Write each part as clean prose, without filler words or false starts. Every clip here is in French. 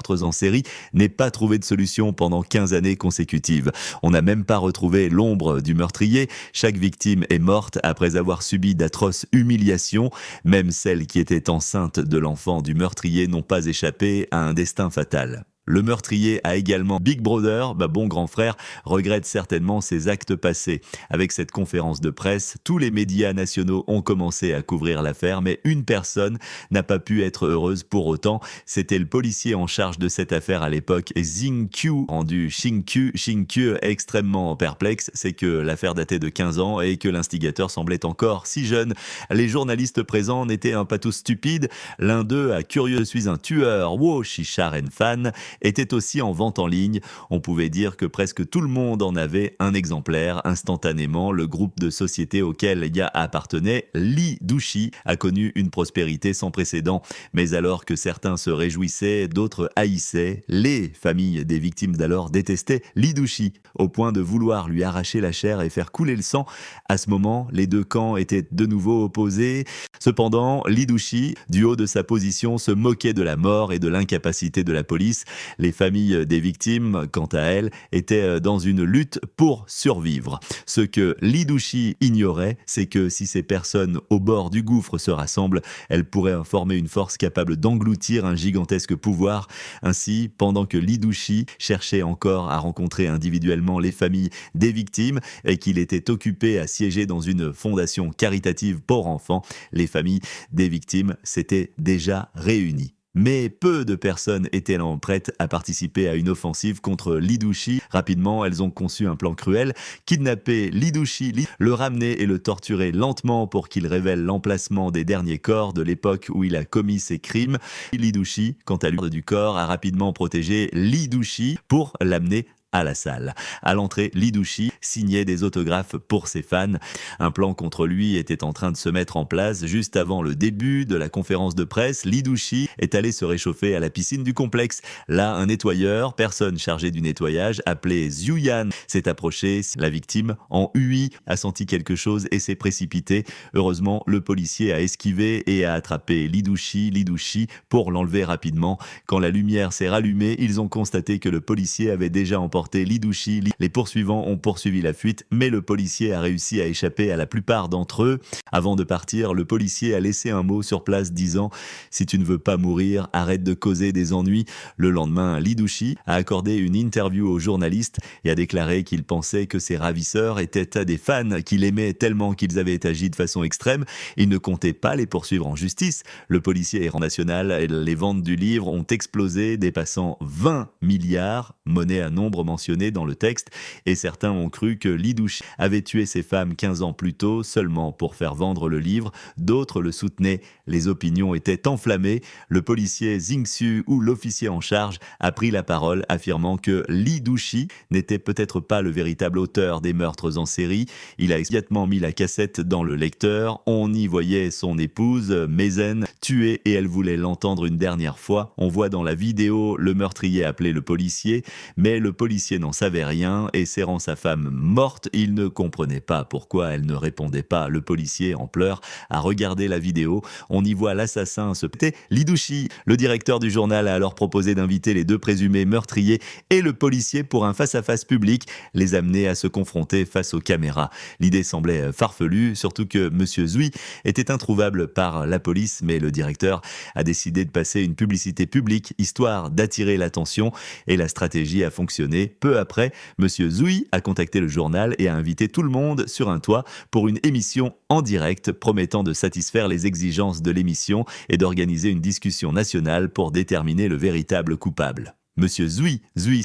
meurtres en série n'ait pas trouvé de solution pendant 15 années consécutives. On n'a même pas retrouvé l'ombre du meurtrier. Chaque victime est morte après avoir subi d'atroces humiliations. Même celles qui étaient enceintes de l'enfant du meurtrier n'ont pas échappé à un destin fatal. Le meurtrier a également Big Brother, bon grand frère, regrette certainement ses actes passés. Avec cette conférence de presse, tous les médias nationaux ont commencé à couvrir l'affaire, mais une personne n'a pas pu être heureuse pour autant. C'était le policier en charge de cette affaire à l'époque, Xing Qiu, rendu Xing Qiu extrêmement perplexe. C'est que l'affaire datait de 15 ans et que l'instigateur semblait encore si jeune. Les journalistes présents n'étaient pas tous stupides. L'un d'eux, à curieux, je suis un tueur, Wo Shisharen Fan, était aussi en vente en ligne. On pouvait dire que presque tout le monde en avait un exemplaire. Instantanément, le groupe de sociétés auquel Ya appartenait, Li Dushi, a connu une prospérité sans précédent. Mais alors que certains se réjouissaient, d'autres haïssaient. Les familles des victimes d'alors détestaient Li Dushi, au point de vouloir lui arracher la chair et faire couler le sang. À ce moment, les deux camps étaient de nouveau opposés. Cependant, Li Dushi, du haut de sa position, se moquait de la mort et de l'incapacité de la police. Les familles des victimes, quant à elles, étaient dans une lutte pour survivre. Ce que Li Dushi ignorait, c'est que si ces personnes au bord du gouffre se rassemblent, elles pourraient former une force capable d'engloutir un gigantesque pouvoir. Ainsi, pendant que Li Dushi cherchait encore à rencontrer individuellement les familles des victimes et qu'il était occupé à siéger dans une fondation caritative pour enfants, les familles des victimes s'étaient déjà réunies. Mais peu de personnes étaient prêtes à participer à une offensive contre Li Dushi. Rapidement, elles ont conçu un plan cruel, kidnapper Li Dushi, le ramener et le torturer lentement pour qu'il révèle l'emplacement des derniers corps de l'époque où il a commis ses crimes. Li Dushi, quant à lui, du corps, a rapidement protégé Li Dushi pour l'amener à la salle. À l'entrée, Li Dushi signait des autographes pour ses fans. Un plan contre lui était en train de se mettre en place. Juste avant le début de la conférence de presse, Li Dushi est allé se réchauffer à la piscine du complexe. Là, un nettoyeur, personne chargée du nettoyage, appelé Zhu Yan, s'est approché. La victime, en UI, a senti quelque chose et s'est précipitée. Heureusement, le policier a esquivé et a attrapé Li Dushi pour l'enlever rapidement. Quand la lumière s'est rallumée, ils ont constaté que le policier avait déjà emporté Li Dushi. Les poursuivants ont poursuivi la fuite, mais le policier a réussi à échapper à la plupart d'entre eux. Avant de partir, le policier a laissé un mot sur place disant « Si tu ne veux pas mourir, arrête de causer des ennuis ». Le lendemain, Li Dushi a accordé une interview aux journalistes et a déclaré qu'il pensait que ses ravisseurs étaient des fans qu'il aimait tellement qu'ils avaient agi de façon extrême. Il ne comptait pas les poursuivre en justice. Le policier est national et les ventes du livre ont explosé, dépassant 20 milliards, monnaie à nombre mentionné dans le texte, et certains ont cru que Li Dushi avait tué ses femmes 15 ans plus tôt seulement pour faire vendre le livre. D'autres le soutenaient. Les opinions étaient enflammées. Le policier Xing Qiu, ou l'officier en charge, a pris la parole, affirmant que Li Dushi n'était peut-être pas le véritable auteur des meurtres en série. Il a immédiatement mis la cassette dans le lecteur. On y voyait son épouse, Meizen, tuée, et elle voulait l'entendre une dernière fois. On voit dans la vidéo le meurtrier appeler le policier, mais le policier n'en savait rien et serrant sa femme morte, il ne comprenait pas pourquoi elle ne répondait pas. Le policier, en pleurs, a regardé la vidéo. On y voit l'assassin se péter. Li Dushi, le directeur du journal, a alors proposé d'inviter les deux présumés meurtriers et le policier pour un face-à-face public, les amener à se confronter face aux caméras. L'idée semblait farfelue, surtout que M. Zui était introuvable par la police, mais le directeur a décidé de passer une publicité publique histoire d'attirer l'attention et la stratégie a fonctionné. Peu après, M. Zui a contacté le journal et a invité tout le monde sur un toit pour une émission en direct promettant de satisfaire les exigences de l'émission et d'organiser une discussion nationale pour déterminer le véritable coupable. Monsieur Zui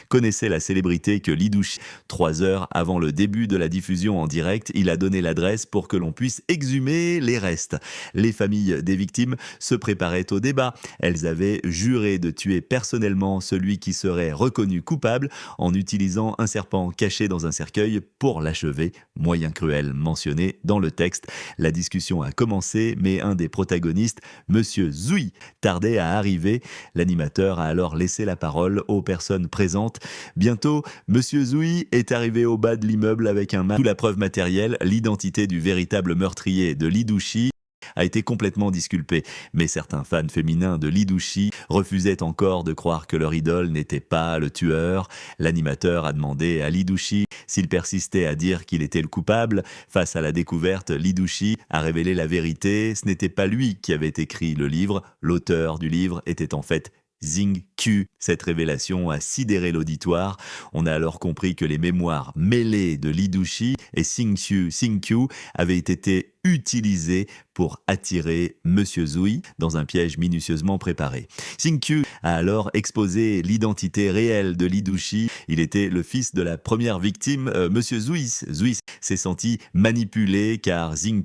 connaissait la célébrité que Li Dushi. 3 heures avant le début de la diffusion en direct, il a donné l'adresse pour que l'on puisse exhumer les restes. Les familles des victimes se préparaient au débat. Elles avaient juré de tuer personnellement celui qui serait reconnu coupable en utilisant un serpent caché dans un cercueil pour l'achever, moyen cruel mentionné dans le texte. La discussion a commencé, mais un des protagonistes, Monsieur Zui, tardait à arriver. L'animateur a alors laissé la parole aux personnes présentes. Bientôt, Monsieur Zui est arrivé au bas de l'immeuble avec un masque. Sous la preuve matérielle, l'identité du véritable meurtrier de Li Dushi. a été complètement disculpé, mais certains fans féminins de Lee Douchy refusaient encore de croire que leur idole n'était pas le tueur. L'animateur a demandé à Lee Douchy s'il persistait à dire qu'il était le coupable. Face à la découverte, Lee Douchy a révélé la vérité. Ce n'était pas lui qui avait écrit le livre. L'auteur du livre était en fait Xing Qiu. Cette révélation a sidéré l'auditoire. On a alors compris que les mémoires mêlées de Lee Douchy et Xing Qiu avaient été utilisées pour attirer Monsieur Zui dans un piège minutieusement préparé. Xing Qiu a alors exposé l'identité réelle de Lee Douchy. Il était le fils de la première victime, Monsieur Zui. Zui s'est senti manipulé car Xing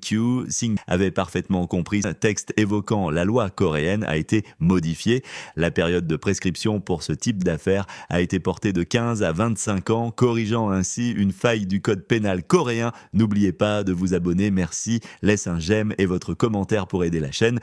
avait parfaitement compris. Un texte évoquant la loi coréenne a été modifié. La période de prescription pour ce type d'affaires a été portée de 15 à 25 ans, corrigeant ainsi une faille du code pénal coréen. N'oubliez pas de vous abonner, merci, laisse un j'aime et votre commentaire pour aider la chaîne.